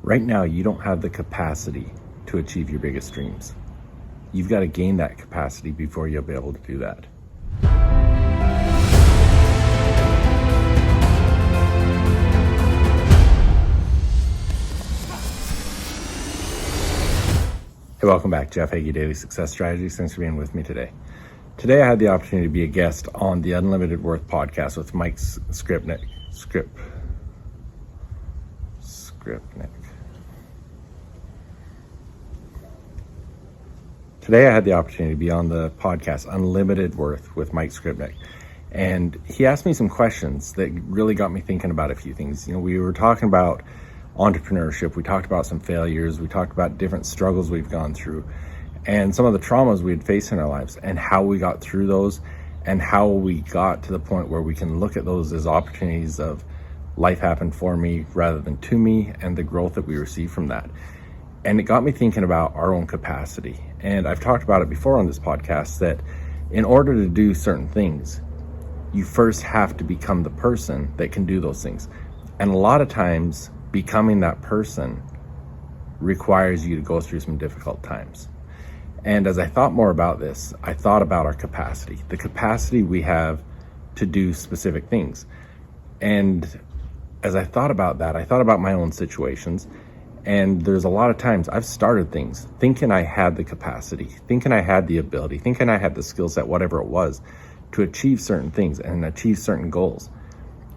Right now, you don't have the capacity to achieve your biggest dreams. You've got to gain that capacity before you'll be able to do that. Hey, welcome back. Jeff Heggie, Daily Success Strategies. Thanks for being with me today. Today, I had the opportunity to be a guest on the Unlimited Worth podcast with Mike Skripnik. Today, I had the opportunity to be on the podcast Unlimited Worth with Mike Skripnik. And he asked me some questions that really got me thinking about a few things. We were talking about entrepreneurship. We talked about some failures. We talked about different struggles we've gone through and some of the traumas we had faced in our lives and how we got through those and how we got to the point where we can look at those as opportunities of life happened for me rather than to me, and the growth that we receive from that. And it got me thinking about our own capacity. And I've talked about it before on this podcast that in order to do certain things, you first have to become the person that can do those things. And a lot of times, becoming that person requires you to go through some difficult times. And as I thought more about this, I thought about our capacity, the capacity we have to do specific things. And as I thought about that, I thought about my own situations. And there's a lot of times I've started things thinking I had the capacity, thinking I had the ability, thinking I had the skill set, whatever it was, to achieve certain things and achieve certain goals.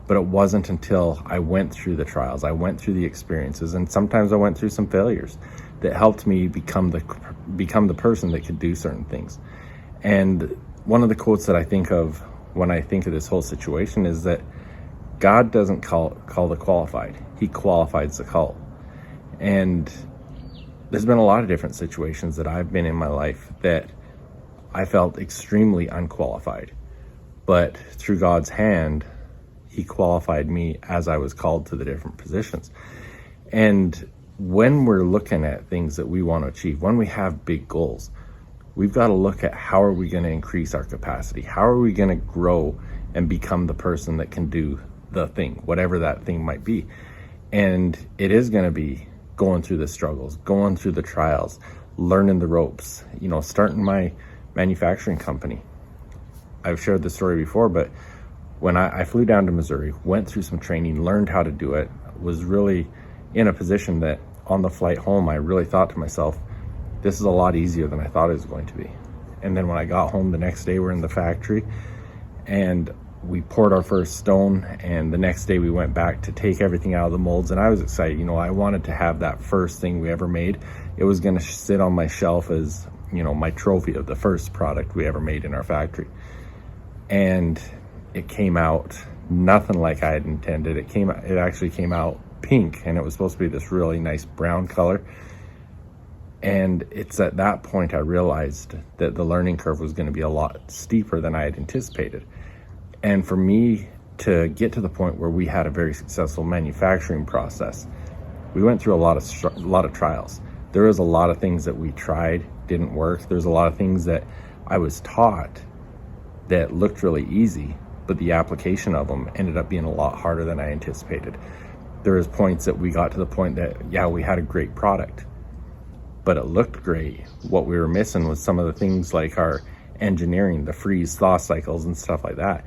But it wasn't until I went through the trials, I went through the experiences, and sometimes I went through some failures that helped me become the person that could do certain things. And one of the quotes that I think of when I think of this whole situation is that God doesn't call the qualified, He qualifies the call. And there's been a lot of different situations that I've been in my life that I felt extremely unqualified. But through God's hand, He qualified me as I was called to the different positions. And when we're looking at things that we want to achieve, when we have big goals, we've got to look at how are we going to increase our capacity? How are we going to grow and become the person that can do the thing, whatever that thing might be? And it is going to be going through the struggles, going through the trials, learning the ropes, starting my manufacturing company. I've shared this story before, but when I flew down to Missouri, went through some training, learned how to do it, was really in a position that on the flight home, I really thought to myself, this is a lot easier than I thought it was going to be. And then when I got home the next day, we're in the factory and we poured our first stone, and the next day we went back to take everything out of the molds, and I was excited. I wanted to have that first thing we ever made. It was going to sit on my shelf as, my trophy of the first product we ever made in our factory. And it came out nothing like I had intended. It actually came out pink, and it was supposed to be this really nice brown color. And it's at that point I realized that the learning curve was going to be a lot steeper than I had anticipated. And for me to get to the point where we had a very successful manufacturing process, we went through a lot of trials. There was a lot of things that we tried, didn't work. There's a lot of things that I was taught that looked really easy, but the application of them ended up being a lot harder than I anticipated. There was points that we got to the point that, we had a great product, but it looked great. What we were missing was some of the things like our engineering, the freeze thaw cycles and stuff like that.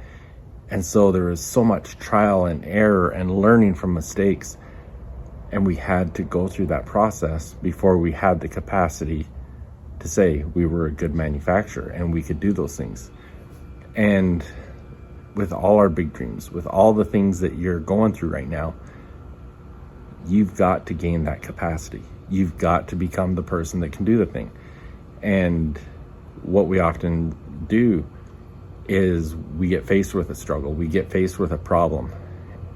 And so there was so much trial and error and learning from mistakes. And we had to go through that process before we had the capacity to say we were a good manufacturer and we could do those things. And with all our big dreams, with all the things that you're going through right now, you've got to gain that capacity. You've got to become the person that can do the thing. And what we often do is we get faced with a struggle, we get faced with a problem,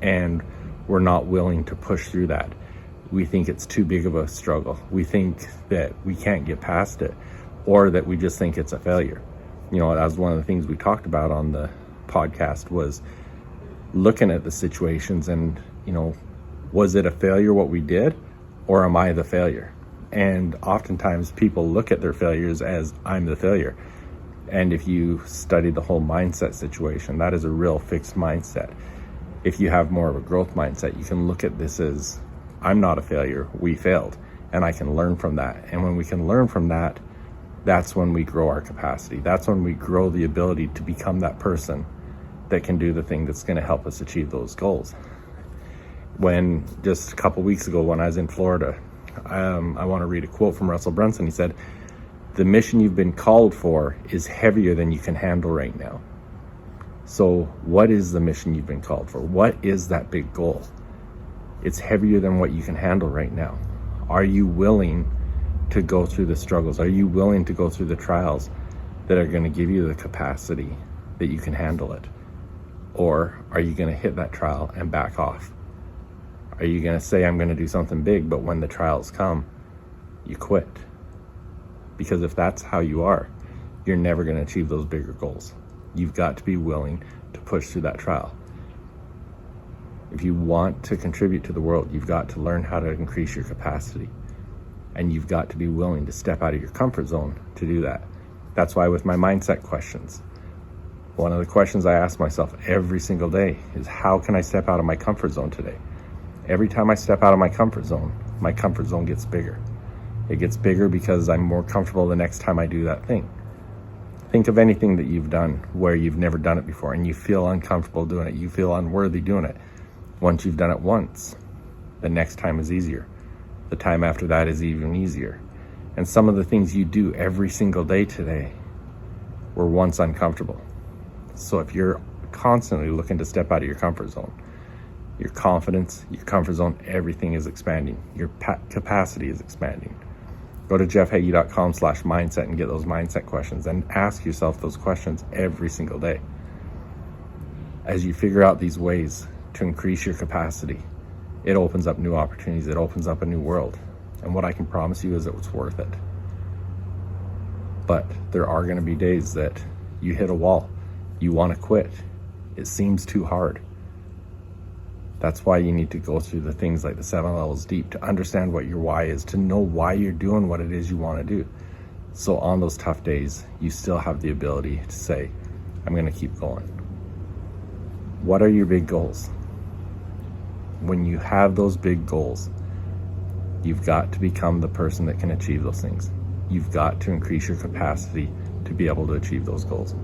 and we're not willing to push through that. We think it's too big of a struggle. We think that we can't get past it, or that we just think it's a failure. That was one of the things we talked about on the podcast, was looking at the situations and, was it a failure what we did, or am I the failure? And oftentimes people look at their failures as I'm the failure. And if you study the whole mindset situation, that is a real fixed mindset. If you have more of a growth mindset, you can look at this as I'm not a failure. We failed. And I can learn from that. And when we can learn from that, that's when we grow our capacity. That's when we grow the ability to become that person that can do the thing that's going to help us achieve those goals. When just a couple weeks ago when I was in Florida, I want to read a quote from Russell Brunson. He said, "The mission you've been called for is heavier than you can handle right now." So what is the mission you've been called for? What is that big goal? It's heavier than what you can handle right now. Are you willing to go through the struggles? Are you willing to go through the trials that are going to give you the capacity that you can handle it? Or are you going to hit that trial and back off? Are you going to say, I'm going to do something big, but when the trials come, you quit? Because if that's how you are, you're never going to achieve those bigger goals. You've got to be willing to push through that trial. If you want to contribute to the world, you've got to learn how to increase your capacity. And you've got to be willing to step out of your comfort zone to do that. That's why with my mindset questions, one of the questions I ask myself every single day is, how can I step out of my comfort zone today? Every time I step out of my comfort zone gets bigger. It gets bigger because I'm more comfortable the next time I do that thing. Think of anything that you've done where you've never done it before and you feel uncomfortable doing it. You feel unworthy doing it. Once you've done it once, the next time is easier. The time after that is even easier. And some of the things you do every single day today were once uncomfortable. So if you're constantly looking to step out of your comfort zone, your confidence, your comfort zone, everything is expanding. Your capacity is expanding. Go to jeffheggie.com/mindset and get those mindset questions and ask yourself those questions every single day. As you figure out these ways to increase your capacity, it opens up new opportunities. It opens up a new world. And what I can promise you is that it's worth it. But there are going to be days that you hit a wall. You want to quit. It seems too hard. That's why you need to go through the things like the 7 levels deep to understand what your why is, to know why you're doing what it is you want to do. So on those tough days, you still have the ability to say, I'm going to keep going. What are your big goals? When you have those big goals, you've got to become the person that can achieve those things. You've got to increase your capacity to be able to achieve those goals.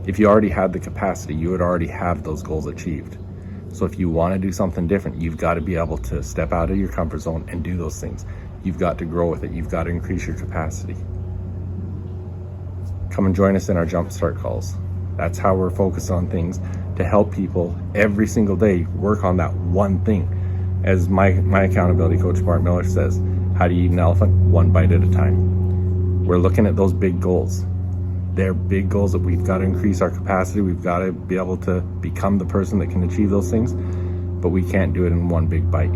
If you already had the capacity, you would already have those goals achieved. So if you want to do something different, you've got to be able to step out of your comfort zone and do those things. You've got to grow with it. You've got to increase your capacity. Come and join us in our Jumpstart calls. That's how we're focused on things to help people every single day work on that one thing. As my accountability coach, Mark Miller, says, how do you eat an elephant? One bite at a time. We're looking at those big goals. They're big goals that we've got to increase our capacity. We've got to be able to become the person that can achieve those things, but we can't do it in one big bite.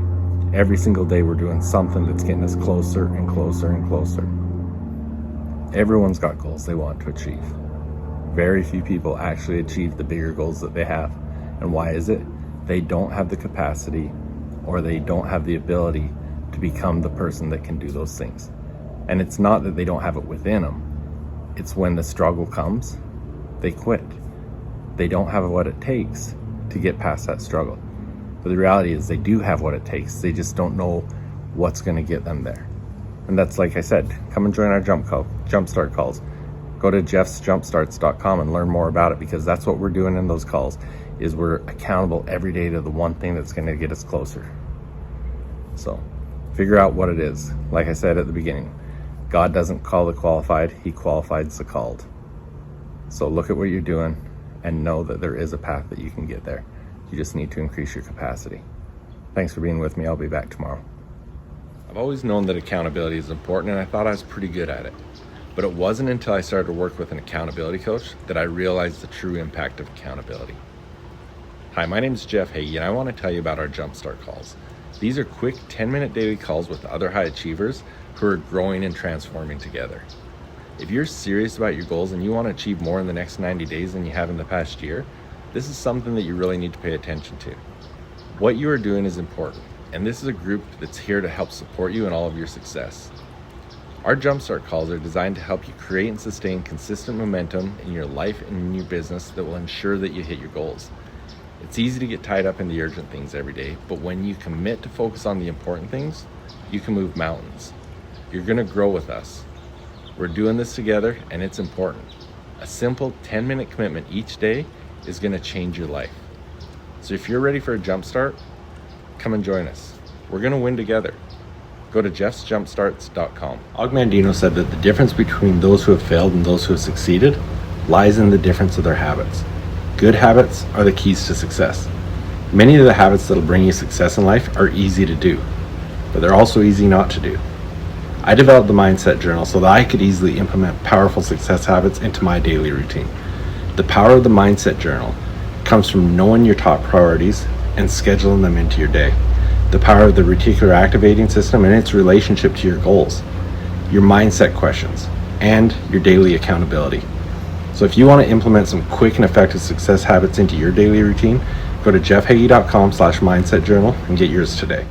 Every single day we're doing something that's getting us closer and closer and closer. Everyone's got goals they want to achieve. Very few people actually achieve the bigger goals that they have. And why is it? They don't have the capacity or they don't have the ability to become the person that can do those things. And it's not that they don't have it within them. It's when the struggle comes, they quit. They don't have what it takes to get past that struggle. But the reality is they do have what it takes. They just don't know what's going to get them there. And that's, like I said, come and join our Jumpstart calls. Go to jeffsjumpstarts.com and learn more about it, because that's what we're doing in those calls, is we're accountable every day to the one thing that's going to get us closer. So figure out what it is. Like I said at the beginning, God doesn't call the qualified, he qualifies the called. So look at what you're doing and know that there is a path that you can get there. You just need to increase your capacity. Thanks for being with me. I'll be back tomorrow. I've always known that accountability is important, and I thought I was pretty good at it. But it wasn't until I started to work with an accountability coach that I realized the true impact of accountability. Hi, my name is Jeff Heggie, and I want to tell you about our Jumpstart calls. These are quick 10-minute daily calls with other high achievers who are growing and transforming together. If you're serious about your goals and you want to achieve more in the next 90 days than you have in the past year, this is something that you really need to pay attention to. What you are doing is important, and this is a group that's here to help support you in all of your success. Our Jumpstart calls are designed to help you create and sustain consistent momentum in your life and in your business that will ensure that you hit your goals. It's easy to get tied up in the urgent things every day, but when you commit to focus on the important things, you can move mountains. You're gonna grow with us. We're doing this together, and it's important. A simple 10-minute commitment each day is gonna change your life. So if you're ready for a jump start, come and join us. We're gonna win together. Go to jeffsjumpstarts.com. Og Mandino said that the difference between those who have failed and those who have succeeded lies in the difference of their habits. Good habits are the keys to success. Many of the habits that'll bring you success in life are easy to do, but they're also easy not to do. I developed the Mindset Journal so that I could easily implement powerful success habits into my daily routine. The power of the Mindset Journal comes from knowing your top priorities and scheduling them into your day. The power of the reticular activating system and its relationship to your goals, your mindset questions, and your daily accountability. So if you want to implement some quick and effective success habits into your daily routine, go to jeffheggie.com/mindset journal and get yours today.